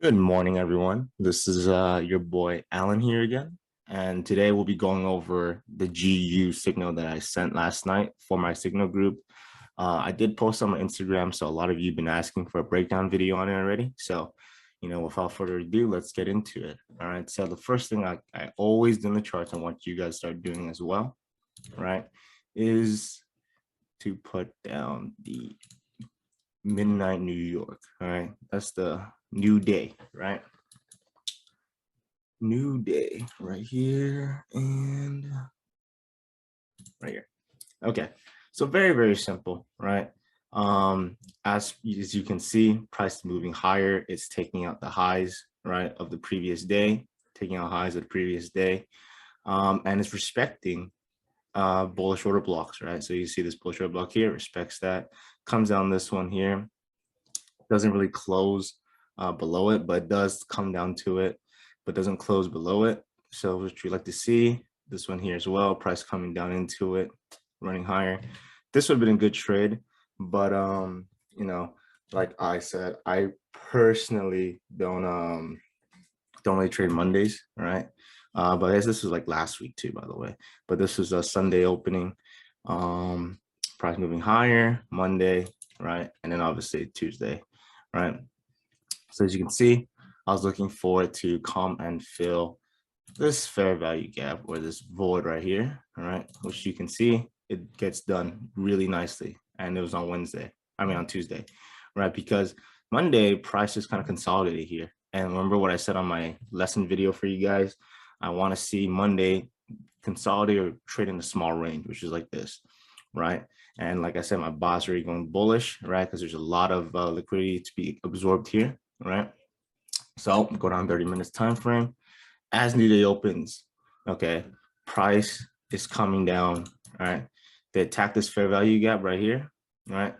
Good morning, everyone. This is your boy Alan here again. And today we'll be going over the GU signal that I sent last night for my signal group. I did post on my Instagram, so a lot of you have been asking for a breakdown video on it already. So, without further ado, let's get into it. All right. So the first thing I always do in the charts, I want you guys to start doing as well, right, is to put down the midnight New York. All right. That's the new day, right? New day right here and right here. Okay, so very, very simple, right? As you can see, price moving higher. It's taking out the highs, right, of the previous day, taking out highs of the previous day, and it's respecting bullish order blocks, right? So you see this bullish order block here, respects that, comes down this one here, doesn't really close below it, but does come down to it, but doesn't close below it. So what you like to see, this one here as well, price coming down into it, running higher. This would have been a good trade, but like I said, I personally don't really trade Mondays, right? But I guess this was like last week too, by the way. But this was a Sunday opening, price moving higher, Monday, right? And then obviously Tuesday, right? So as you can see, I was looking forward to come and fill this fair value gap or this void right here, all right, which you can see it gets done really nicely. And it was on on Tuesday, right? Because Monday price is kind of consolidated here. And remember what I said on my lesson video for you guys, I want to see Monday consolidate or trade in a small range, which is like this, right? And like I said, my boss already going bullish, right? Because there's a lot of liquidity to be absorbed here, right? So go down 30 minutes time frame. As new day opens, okay, price is coming down, right? They attack this fair value gap right here, right?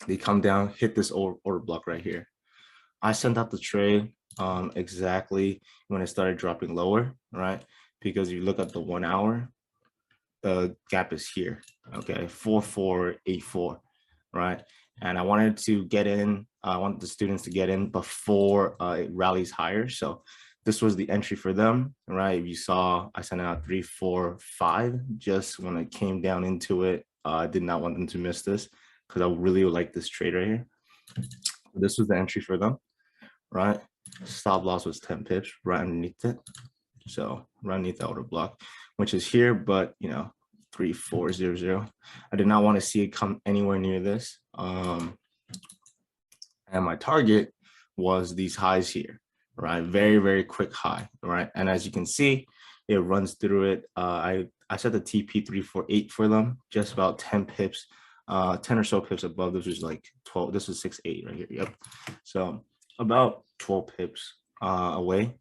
They come down, hit this order block right here. I sent out the trade exactly when it started dropping lower, right? Because you look at the 1 hour, the gap is here, okay, 4484, right? And I wanted to get in, I wanted the students to get in before it rallies higher. So this was the entry for them, right? You saw I sent out 345 just when it came down into it. I did not want them to miss this because I really like this trade right here. This was the entry for them, right? Stop loss was 10 pips right underneath it. So right underneath the order block, which is here, but 3400. I did not want to see it come anywhere near this. And my target was these highs here, right? Very, very quick high, right? And as you can see, it runs through it. I set the TP 348 for them, just about 10 pips, 10 or so pips above. This was like 12. This was 6.8 right here. Yep. So about 12 pips away.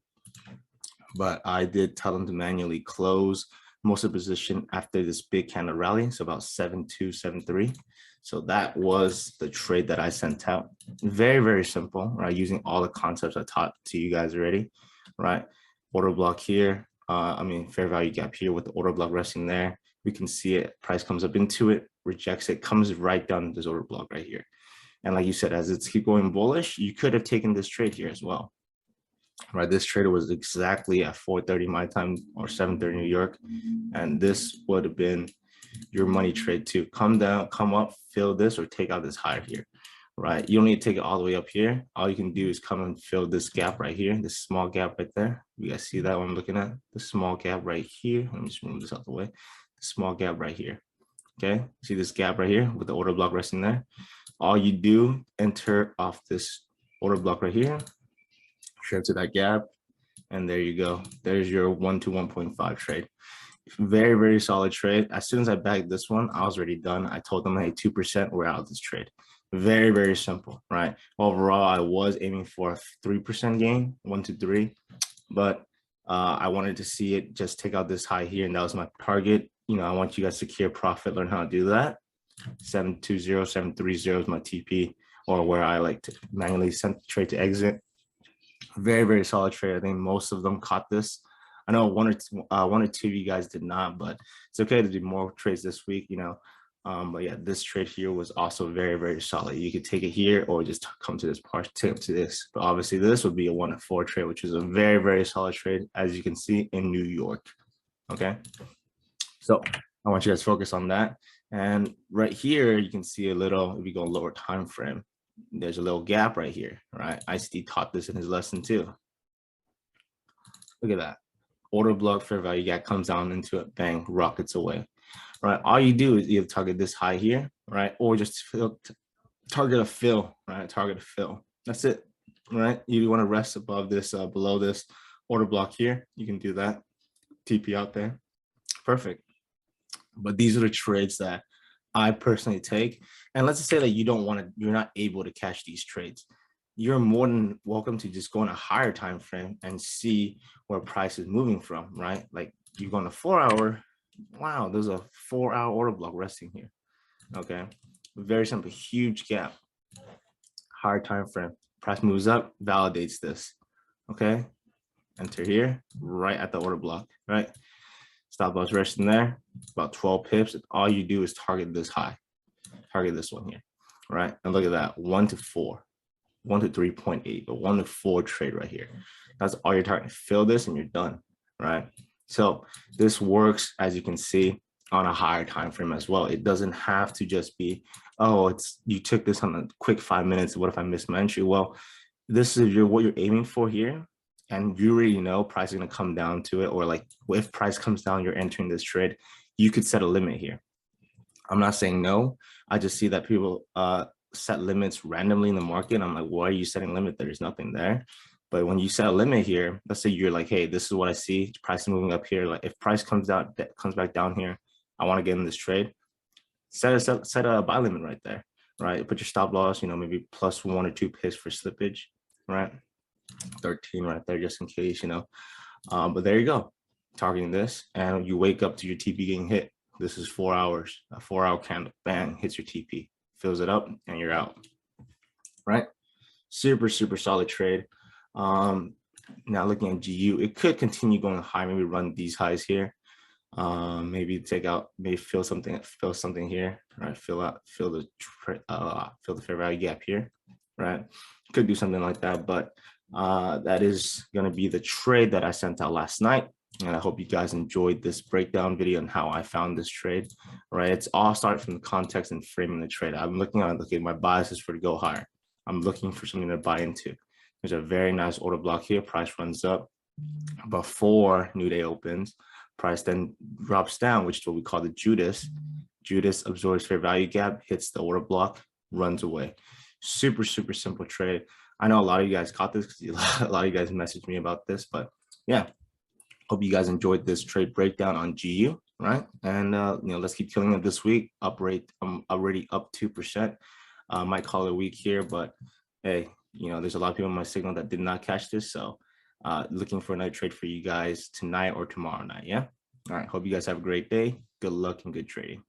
But I did tell them to manually close most of the position after this big candle rally, so about 7.2, 7.3. So that was the trade that I sent out. Very, very simple, right? Using all the concepts I taught to you guys already, right? Order block here, fair value gap here with the order block resting there. We can see it, price comes up into it, rejects it, comes right down this order block right here. And like you said, as it's keep going bullish, you could have taken this trade here as well. Right, this trader was exactly at 4:30 my time or 7:30 New York, and this would have been your money trade to come down, come up, fill this, or take out this higher here. Right, you don't need to take it all the way up here. All you can do is come and fill this gap right here, this small gap right there. You guys see that one I'm looking at? The small gap right here. Let me just move this out the way. The small gap right here. Okay, see this gap right here with the order block resting there. All you do, enter off this order block right here, share to that gap, and there you go. There's your 1 to 1.5 trade. Very, very solid trade. As soon as I bagged this one, I was already done. I told them, hey, 2%, we're out of this trade. Very, very simple, right? Overall, I was aiming for a 3% gain, 1 to 3, but I wanted to see it just take out this high here, and that was my target. I want you guys to secure profit, learn how to do that. 720, 730 is my TP, or where I like to manually send the trade to exit. Very, very solid trade. I think most of them caught this. I know one or two of you guys did not, but it's okay to do more trades this week. But yeah, this trade here was also very, very solid. You could take it here or just come to this part, take to this. But obviously this would be a 1 to 4 trade, which is a very, very solid trade, as you can see in New York. Okay. So I want you guys to focus on that. And right here, you can see a little, if you go lower time frame, there's a little gap right here, right? ICT taught this in his lesson too. Look at that. Order block fair value gap comes down into it, bang, rockets away. Right, all you do is either target this high here, right, or just target a fill, right? Target a fill. That's it, right? You want to rest above this, below this order block here. You can do that. TP out there, perfect. But these are the trades that I personally take. And let's just say that you don't want to, you're not able to catch these trades. You're more than welcome to just go on a higher time frame and see where price is moving from, right? Like you go on a 4 hour. Wow, there's a 4 hour order block resting here. Okay, very simple, huge gap, higher time frame. Price moves up, validates this. Okay, enter here, right at the order block, right? Stop loss resting there, about 12 pips. All you do is target this high, target this one here, right? And look at that, 1 to 4, 1 to 3.8, but 1 to 4 trade right here. That's all you're targeting. Fill this and you're done, right? So this works, as you can see, on a higher time frame as well. It doesn't have to just be, oh, it's you took this on a quick 5 minutes. What if I missed my entry? Well, this is what you're aiming for here, and you already know price is going to come down to it. Or like if price comes down, you're entering this trade. You could set a limit here. I'm not saying no. I just see that people set limits randomly in the market. I'm like, why are you setting limit? There's nothing there. But when you set a limit here, let's say you're like, hey, this is what I see. Price is moving up here. Like if price comes back down here, I want to get in this trade. Set a buy limit right there, right? Put your stop loss, maybe plus 1 or 2 pips for slippage, right? 13 right there, just in case, But there you go, targeting this, and you wake up to your TP getting hit. This is 4 hours, a 4 hour candle, bang, hits your TP, fills it up, and you're out, right? Super, super solid trade. Now looking at GU, it could continue going high, maybe run these highs here. Maybe take out, maybe fill something here, right? Fill the fair value gap here, right? Could do something like that, but that is going to be the trade that I sent out last night. And I hope you guys enjoyed this breakdown video and how I found this trade, right? It's all started from the context and framing the trade. I'm looking at my biases for to go higher. I'm looking for something to buy into. There's a very nice order block here. Price runs up before new day opens. Price then drops down, which is what we call the Judas. Judas absorbs fair value gap, hits the order block, runs away. Super, super simple trade. I know a lot of you guys caught this because a lot of you guys messaged me about this, but yeah, hope you guys enjoyed this trade breakdown on GU, right? And let's keep killing it this week. Up rate, I'm already up 2%. Might call it a week here, but hey, there's a lot of people in my signal that did not catch this, so looking for another trade for you guys tonight or tomorrow night. Yeah. All right. Hope you guys have a great day. Good luck and good trading.